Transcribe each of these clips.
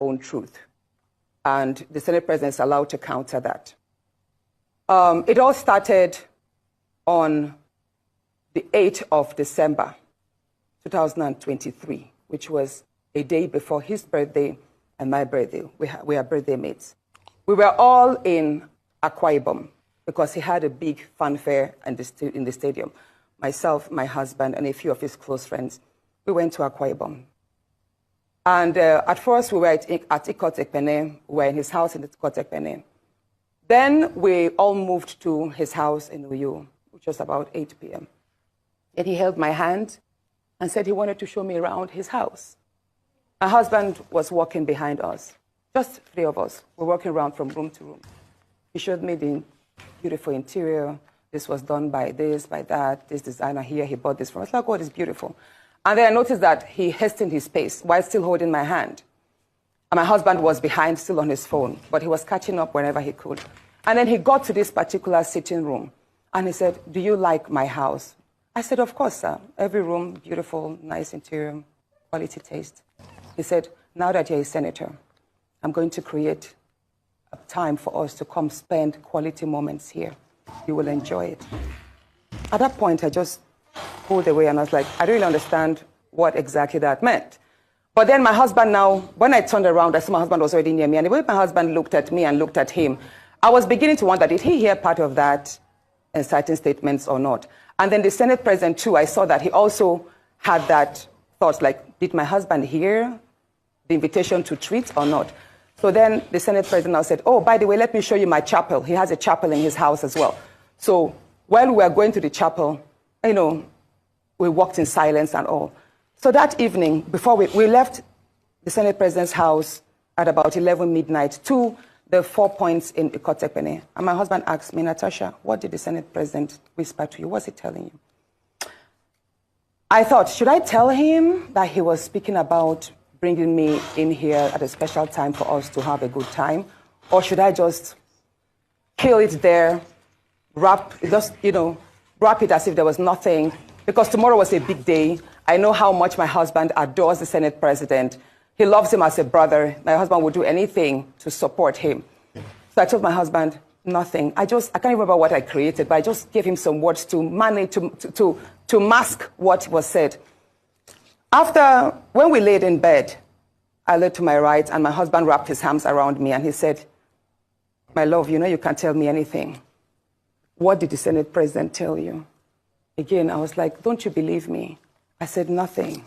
own truth. And the Senate President is allowed to counter that. It all started on the 8th of December, 2023, which was a day before his birthday and my birthday. We are birthday mates. We were all in Akpabio because he had a big fanfare in the stadium. Myself, my husband, and a few of his close friends, we went to Akpabio. And at first, we were at Ekpene. We were in his house in Ekpene. Then we all moved to his house in Uyo, which was about 8 p.m. And he held my hand and said he wanted to show me around his house. My husband was walking behind us, just 3 of us. We're walking around from room to room. He showed me the beautiful interior. This was done by this, by that, this designer here, he bought this from us. Like, oh, it's beautiful. And then I noticed that he hastened his pace while still holding my hand. And my husband was behind, still on his phone, but he was catching up whenever he could. And then he got to this particular sitting room, and he said, "Do you like my house?" I said, "Of course, sir. Every room, beautiful, nice interior, quality taste." He said, "Now that you're a senator, I'm going to create a time for us to come spend quality moments here. You will enjoy it." At that point, I just pulled away and I was like, I don't really understand what exactly that meant. But then my husband now, when I turned around, I saw my husband was already near me. And the way my husband looked at me and looked at him, I was beginning to wonder, did he hear part of that inciting statements or not? And then the Senate President too, I saw that he also had that thought, like, did my husband hear the invitation to treat or not? So then the Senate President now said, "Oh, by the way, let me show you my chapel." He has a chapel in his house as well. So while we were going to the chapel, we walked in silence and all. So that evening, before we left the Senate President's house at about 11 midnight to the 4 points in Ekpene. And my husband asked me, "Natasha, what did the Senate President whisper to you? What's he telling you?" I thought, should I tell him that he was speaking about bringing me in here at a special time for us to have a good time? Or should I just kill it there, wrap it as if there was nothing? Because tomorrow was a big day. I know how much my husband adores the Senate President. He loves him as a brother. My husband would do anything to support him. So I told my husband, nothing. I can't remember what I created, but I just gave him some words to manage, to mask what was said. When we laid in bed, I lay to my right, and my husband wrapped his arms around me, and he said, "My love, you can't tell me anything. What did the Senate President tell you?" Again, I was like, "Don't you believe me?" I said, "Nothing.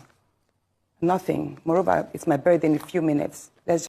Nothing. Moreover, it's my birthday in a few minutes. Let's